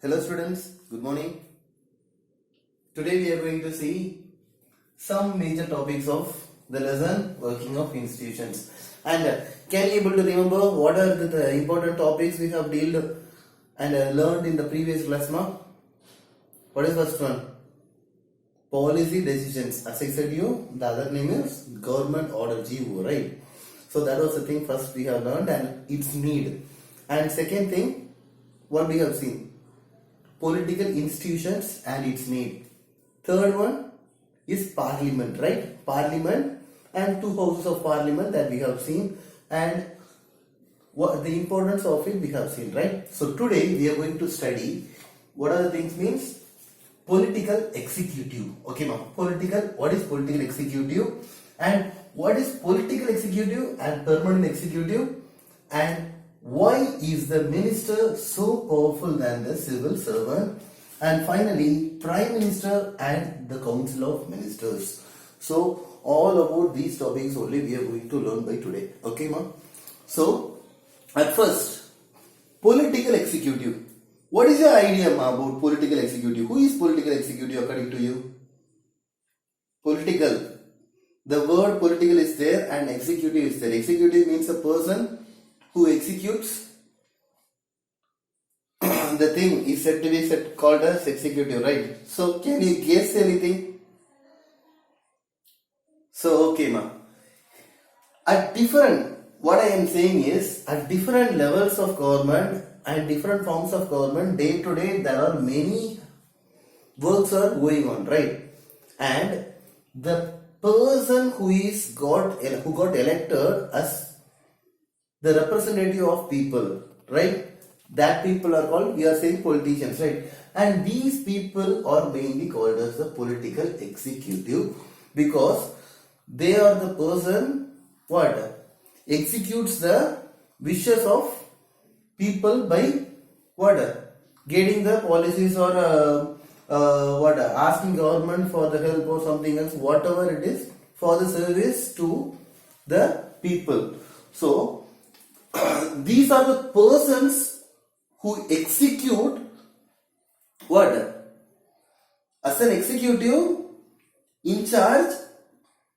Hello students, good morning. Today we are going to see some major topics of the lesson working of institutions. And can you able to remember what are the important topics we have dealt and learned in the previous class? What is first one? Policy decisions. As I said you, the other name is government order GO, right? So that was the thing first we have learned and its need. And second thing, what we have seen? Political institutions and its need. Third one is parliament, right? Parliament and two houses of parliament that we have seen, and what the importance of it we have seen, right? So today we are going to study what are the things means political executive. Okay, now what is political executive and what is political executive and permanent executive, and why is the minister so powerful than the civil servant, and finally prime minister and the council of ministers. So all about these topics only we are going to learn by today. Okay, ma'am? So at first, political executive. What is your idea, ma'am, about political executive? Who is political executive according to you? Political. The word political is there and executive is there. Executive means a person who executes the thing is said to be called as executive, right? So can you guess anything? So okay, ma'am. What I am saying is at different levels of government and different forms of government, day to day there are many works are going on, right? And the person who got elected as the representative of people, right? That people are called, we are saying politicians, right? And these people are mainly called as the political executive because they are the person what executes the wishes of people by what getting the policies or asking government for the help or something else, whatever it is, for the service to the people. So these are the persons who execute what? As an executive in charge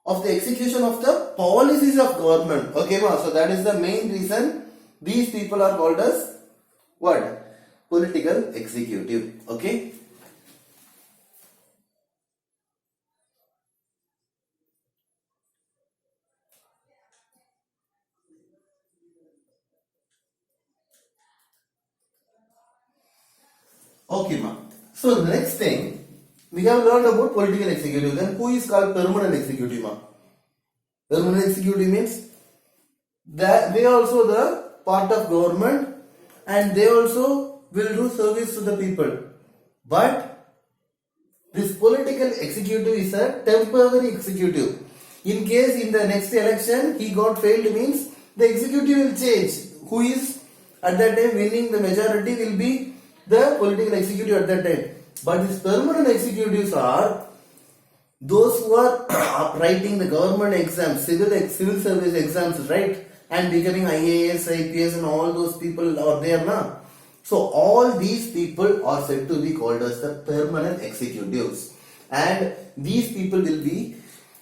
of the execution of the policies of government. Okay, ma? So that is the main reason these people are called as what? Political executive. Okay. Okay, ma. So the next thing, we have learned about political executive. Then who is called permanent executive, ma? Permanent executive means that they are also the part of government and they also will do service to the people. But this political executive is a temporary executive. In case in the next election he got failed means the executive will change. Who is at that time winning the majority will be the political executive at that time. But these permanent executives are those who are writing the government exams, civil service exams, right? And becoming IAS, IPS and all those people are there now. So all these people are said to be called as the permanent executives. And these people will be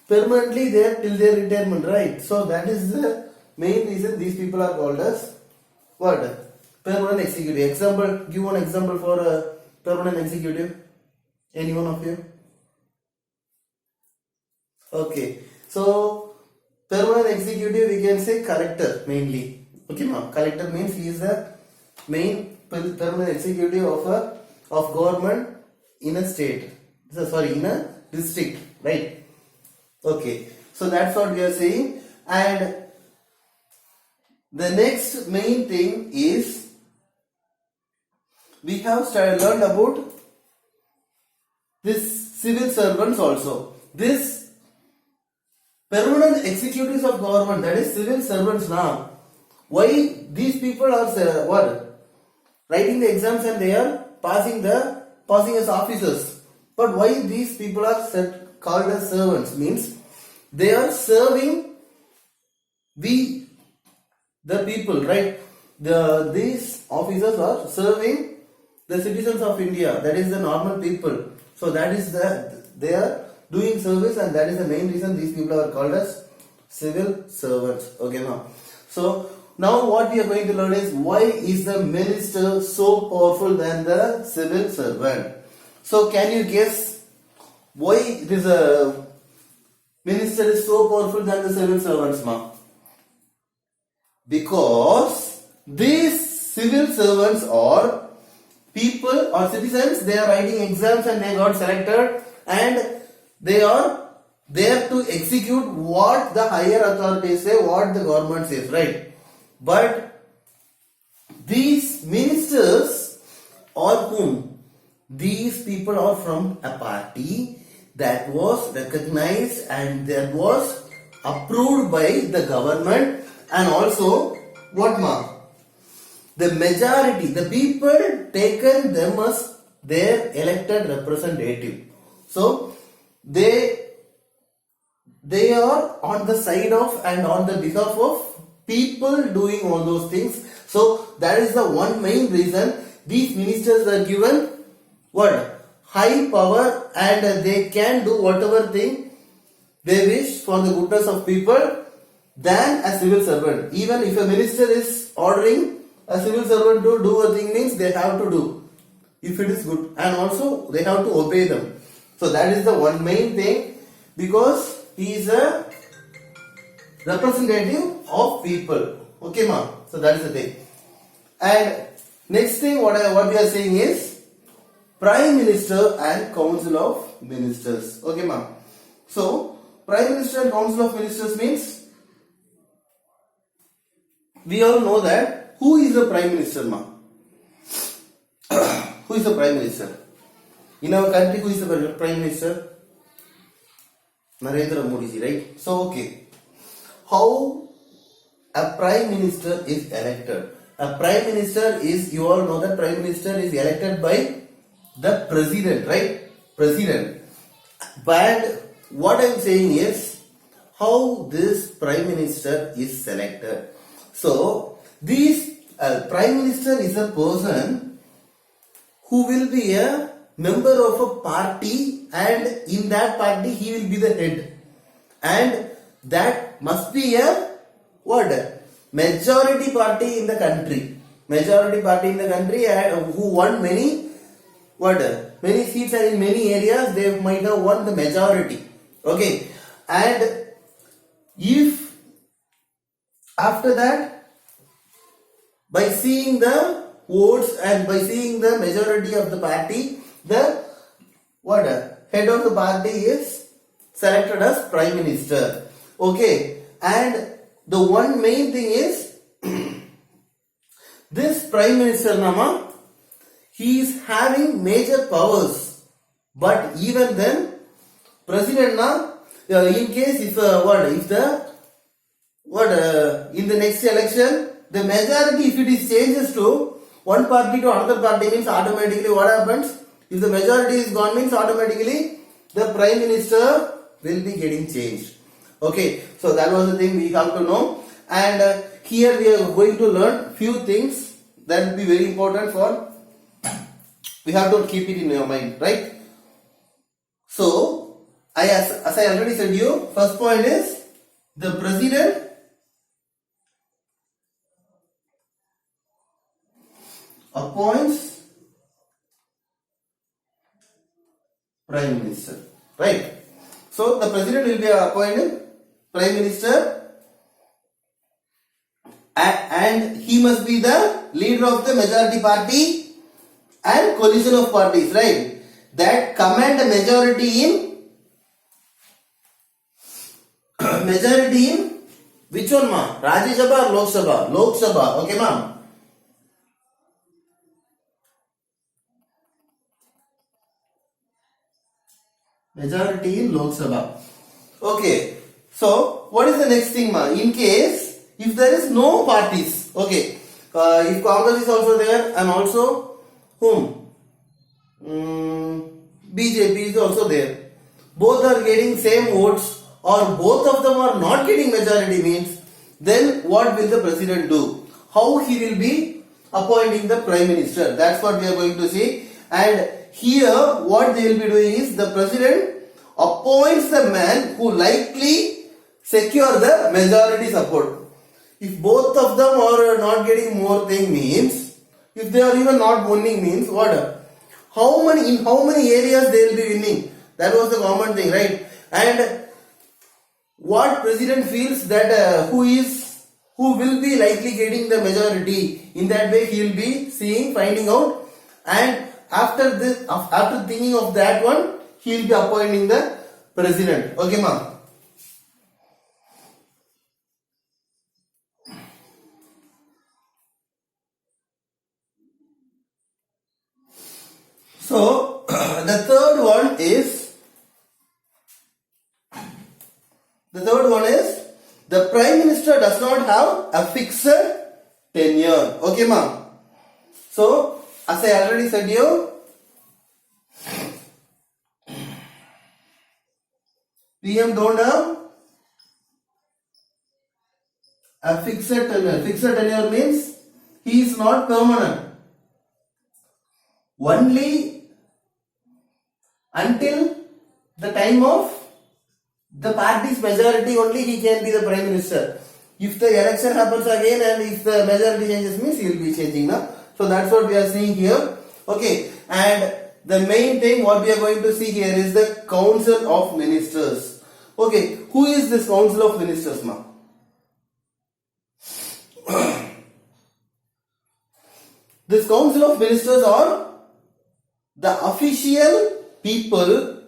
permanently there till their retirement, right? So that is the main reason these people are called as what? Permanent executive. Example, give one example for a permanent executive. Any one of you? Okay. So, permanent executive we can say collector mainly. Okay, ma'am. Collector means he is the main permanent executive of government in a state. In a district, right? Okay. So that's what we are saying. And the next main thing is we have learned about this civil servants also. This permanent executives of government, that is civil servants now. Why these people are writing the exams and they are passing as officers. But why these people are called as servants means they are serving the people, right? These officers are serving the citizens of India, that is the normal people. So that is they are doing service, and that is the main reason these people are called as civil servants. Okay, now. So now what we are going to learn is why is the minister so powerful than the civil servant. So can you guess why it is a minister is so powerful than the civil servants, ma? Because these civil servants are people or citizens, they are writing exams and they got selected, and they are there to execute what the higher authorities say, what the government says, right? But these ministers are whom? These people are from a party that was recognized and that was approved by the government, and also what, ma? The majority, the people taken them as their elected representative. So they are on the side of and on the behalf of people doing all those things. So that is the one main reason these ministers are given what? High power, and they can do whatever thing they wish for the goodness of people than a civil servant. Even if a minister is ordering a civil servant to do a thing, means they have to do if it is good, and also they have to obey them. So that is the one main thing, because he is a representative of people. Okay, ma? So that is the thing. And next thing what we are saying is Prime Minister and Council of Ministers. Okay, ma? So Prime Minister and Council of Ministers means we all know that who is the Prime Minister, ma? Who is the Prime Minister? In our country, who is the Prime Minister? Narendra Modi ji, right? So, okay. How a Prime Minister is elected? A Prime Minister is, you all know that Prime Minister is elected by the President, right? President. But what I am saying is how this Prime Minister is selected. So, this Prime Minister is a person who will be a member of a party, and in that party he will be the head, and that must be a what? Majority party in the country. Majority party in the country who won many what? Many seats, and in many areas they might have won the majority. Okay, and if after that, by seeing the votes and by seeing the majority of the party, the what? Head of the party is selected as Prime Minister. Okay, and the one main thing is this Prime Minister, nama, he is having major powers, but even then, President na, in case if in the next election, the majority, if it is changes to one party to another party, means automatically what happens? If the majority is gone, means automatically the Prime Minister will be getting changed. Okay, so that was the thing we have to know. And here we are going to learn few things that will be very important for, we have to keep it in your mind, right? So, as I already said you, first point is the President appoints Prime Minister, right? So the President will be appointed Prime Minister, and he must be the leader of the majority party and coalition of parties, right? That command a majority in which one, ma? Rajya Sabha or Lok Sabha? Lok Sabha, okay, ma'am. Majority in Lok Sabha. Okay. So, what is the next thing, ma? In case, if there is no parties, okay, if Congress is also there and also whom? BJP is also there. Both are getting same votes, or both of them are not getting majority, means then what will the President do? How he will be appointing the prime minister. That's what we are going to see. And here what they will be doing is the president appoints the man who likely secure the majority support. If both of them are not getting more thing means, if they are even not winning means what? In how many areas they will be winning? That was the common thing, right? And what president feels that who will be likely getting the majority, in that way he will be finding out, and after thinking of that one, he will be appointing the president. Okay, ma'am. So the third one is the prime minister does not have a fixed tenure. Okay, ma'am. So as I already said you, PM don't have a fixed tenure. Fixed tenure means he is not permanent. Only until the time of the party's majority only he can be the prime minister. If the election happens again and if the majority changes means he will be changing now. So that's what we are seeing here. Okay, and the main thing what we are going to see here is the Council of Ministers. Okay, who is this Council of Ministers, ma'am? This Council of Ministers are the official people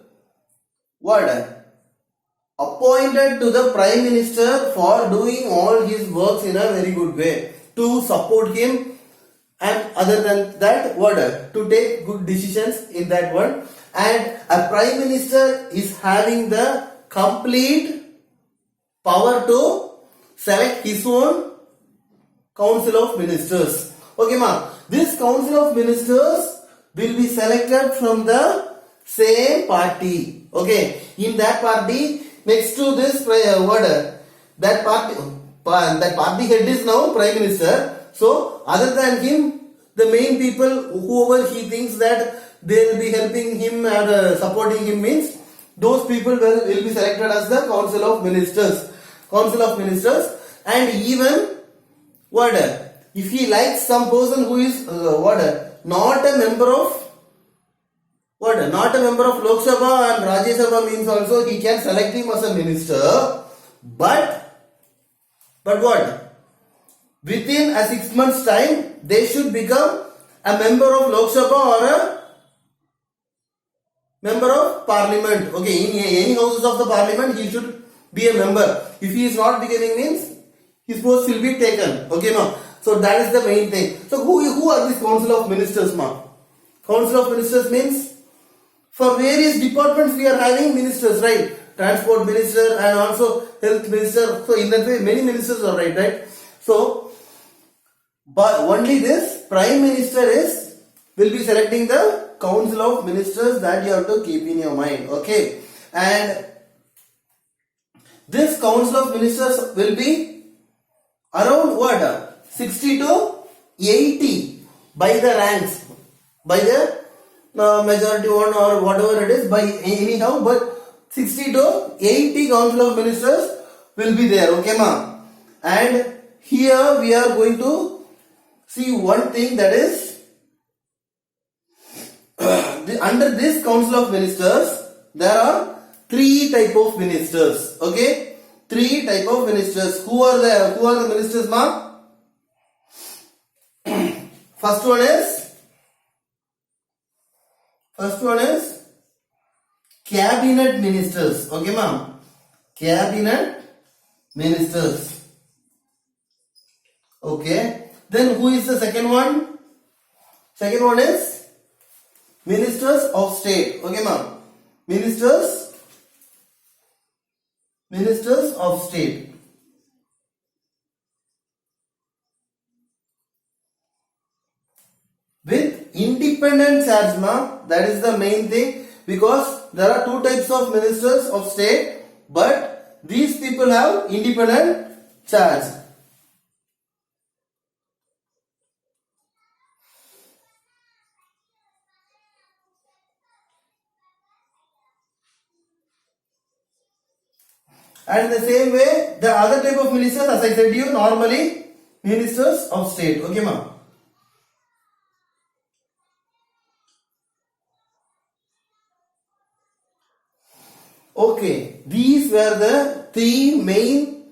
appointed to the Prime Minister for doing all his works in a very good way, to support him, and other than that to take good decisions in that one. And a Prime Minister is having the complete power to select his own Council of Ministers. Okay, ma'am. This Council of Ministers will be selected from the same party. Okay, in that party, next to this that party head is now Prime Minister. So other than him, the main people, whoever he thinks that they will be helping him or supporting him means, those people will be selected as the Council of Ministers. Council of Ministers. And even if he likes some person who is not a member of not a member of Lok Sabha and Rajya Sabha means also he can select him as a minister, but within a 6 months time they should become a member of Lok Sabha or a member of Parliament. Okay, in any houses of the Parliament he should be a member. If he is not becoming means his post will be taken. Okay, ma'am. So that is the main thing. So who are these Council of Ministers, ma'am? Council of Ministers means for various departments we are having ministers, right? Transport Minister and also Health Minister. So in that way many ministers are right? So but only this Prime Minister will be selecting the Council of Ministers, that you have to keep in your mind. Okay, and this Council of Ministers will be around 60 to 80 by the ranks, by the majority one or whatever it is, by anyhow, but 60 to 80 Council of Ministers will be there. Okay, ma'am. And here we are going to see one thing, that is under this Council of Ministers there are 3 type of ministers. Okay, 3 type of ministers. Who are the ministers, ma'am? First one is cabinet ministers. Okay, ma'am. Cabinet ministers. Okay. Then who is the second one? Second one is ministers of state. Okay, ma'am. Ministers of state. With independent charge, ma'am. That is the main thing, because there are 2 types of ministers of state, but these people have independent charge. And the same way, the other type of ministers, as I said to you, normally ministers of state. Okay, ma? Okay, these were the three main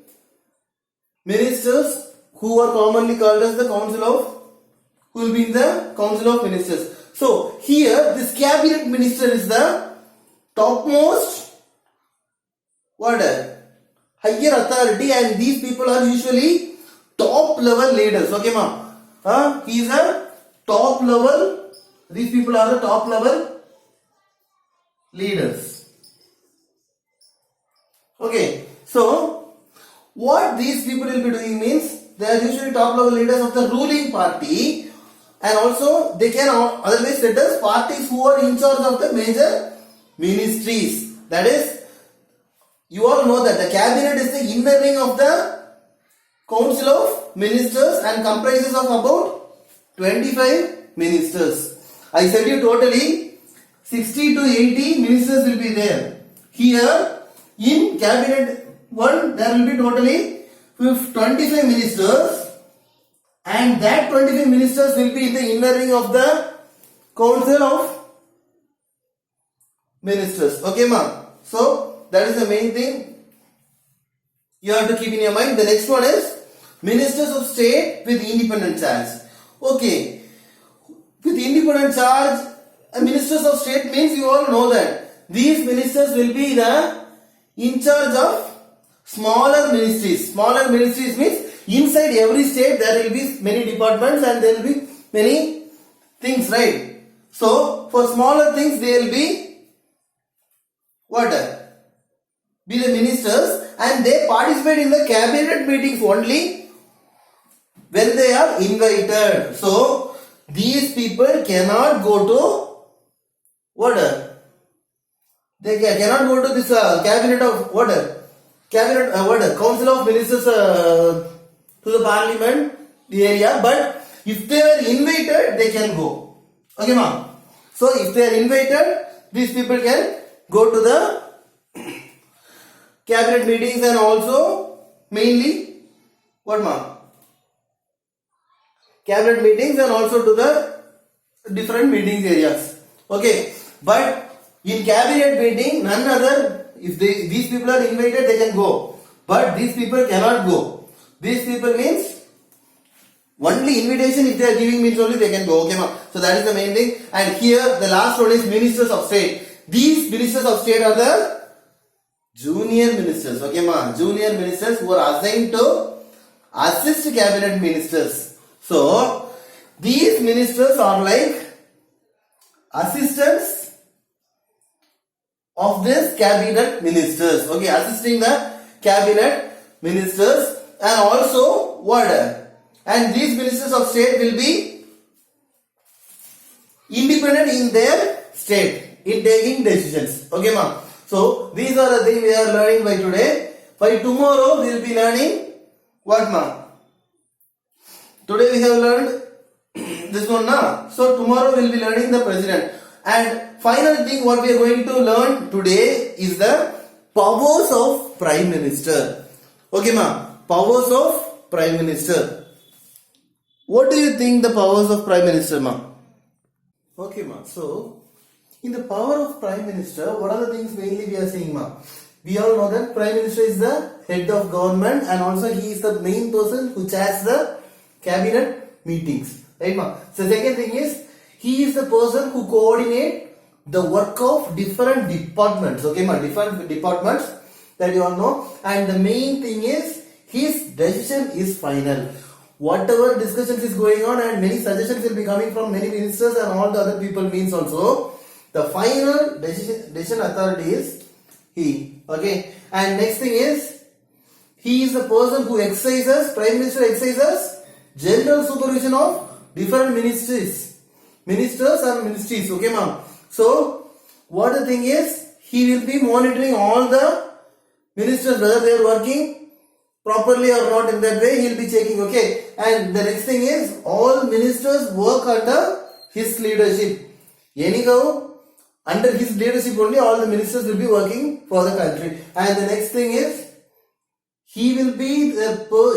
ministers who are commonly called as the council of, who will be in the council of ministers. So here this cabinet minister is the topmost what, higher authority, and these people are usually top level leaders. Okay, ma? He is a top level. These people are the top level leaders. Okay, so what these people will be doing means they are usually top level leaders of the ruling party, and also they can otherwise said as parties who are in charge of the major ministries. That is, you all know that the cabinet is the inner ring of the council of ministers and comprises of about 25 ministers. I said you totally 60 to 80 ministers will be there. Here in cabinet 1 there will be totally 25 ministers, and that 25 ministers will be in the inner ring of the council of ministers. Okay, ma? So that is the main thing you have to keep in your mind. The next one is ministers of state with independent charge. Okay, with independent charge, ministers of state means you all know that these ministers will be in charge of smaller ministries. Smaller ministries means inside every state there will be many departments and there will be many things, right? So for smaller things they will be what? Be the ministers, and they participate in the cabinet meetings only when they are invited. So these people cannot go to what? They cannot go to this cabinet of what? Cabinet council of ministers to the parliament, the area. But if they were invited, they can go. Okay, ma'am. So if they are invited, these people can go to the cabinet meetings, and also mainly what, ma'am? Cabinet meetings and also to the different meetings areas. Okay, but in cabinet meeting, none other, if these people are invited, they can go. But these people cannot go. These people means only invitation, if they are giving means only they can go. Okay, ma? So that is the main thing. And here the last one is ministers of state. These ministers of state are the junior ministers. Okay, ma? Junior ministers who are assigned to assist cabinet ministers. So these ministers are like assistants of this cabinet ministers. Okay, assisting the cabinet ministers, and also what? And these ministers of state will be independent in their state in taking decisions. Okay, ma'am. So these are the things we are learning by today. By tomorrow we will be learning what, ma'am? Today we have learned this one, na? So tomorrow we will be learning the president. And final thing what we are going to learn today is the powers of prime minister. Okay, ma'am. Powers of prime minister. What do you think the powers of prime minister, ma'am? Okay, ma'am. So in the power of prime minister, what are the things mainly we are seeing, ma'am? We all know that prime minister is the head of government, and also he is the main person who chairs the cabinet meetings. Right, ma'am? So second thing is, he is the person who coordinates the work of different departments. Okay, ma'am? Different departments that you all know. And the main thing is, his decision is final. Whatever discussions is going on, and many suggestions will be coming from many ministers and all the other people means also, the final decision authority is he. Okay. And next thing is, he is the person who exercises, prime minister exercises general supervision of different ministries, ministers and ministries. Okay, ma'am. So what the thing is, he will be monitoring all the ministers whether they are working properly or not. In that way he will be checking. Okay. And the next thing is, all ministers work under his leadership. Anyhow, under his leadership only all the ministers will be working for the country. And the next thing is, he will be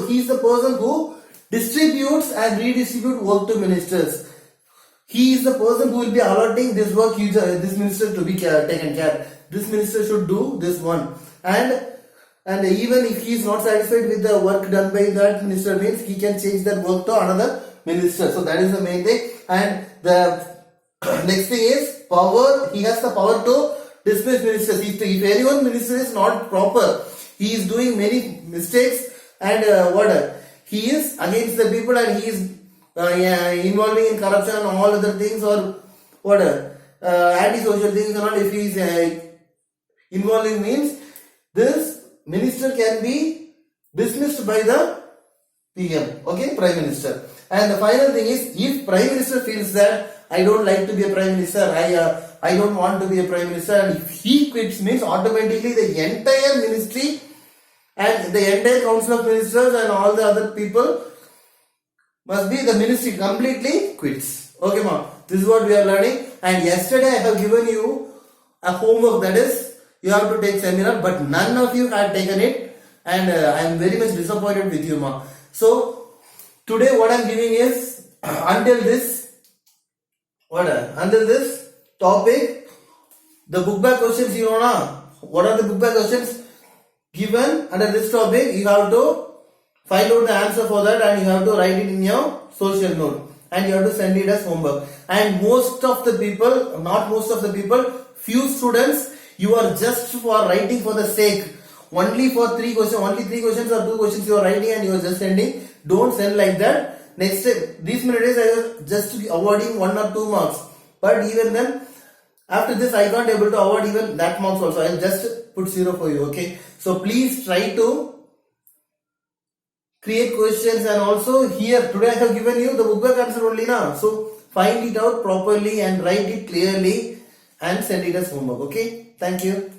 he is the person who distributes and redistribute work to ministers. He is the person who will be allotting this work, this minister to be taken care. This minister should do this one, and even if he is not satisfied with the work done by that minister, means he can change that work to another minister. So that is the main thing. And the next thing is power. He has the power to dismiss ministers. If anyone minister is not proper, he is doing many mistakes, and he is against the people, and he is involving in corruption and all other things, or anti-social things and all. If he is involving, means this minister can be dismissed by the PM, okay, Prime Minister. And the final thing is, if Prime Minister feels that I don't like to be a Prime Minister, I don't want to be a Prime Minister, and if he quits, means automatically the entire ministry and the entire Council of Ministers and all the other people must be, the ministry completely quits. Okay, ma. This is what we are learning. And yesterday I have given you a homework, that is, you have to take seminar, but none of you had taken it, and I am very much disappointed with you, ma. So today what I am giving is until this topic, the book bag questions, you know na? What are the book bag questions given under this topic? You have to find out the answer for that, and you have to write it in your social note, and you have to send it as homework. And most of the people, not most of the people, few students, you are just for writing for the sake, only for 3 questions, only 3 questions or 2 questions you are writing, and you are just sending. Don't send like that. Next time, these many days I was just awarding 1 or 2 marks, but even then, after this I can't able to award even that marks also. I will just put 0 for you. Okay, so please try to create questions, and also here today I have given you the book bag answer only now. So find it out properly and write it clearly and send it as homework. Okay, thank you.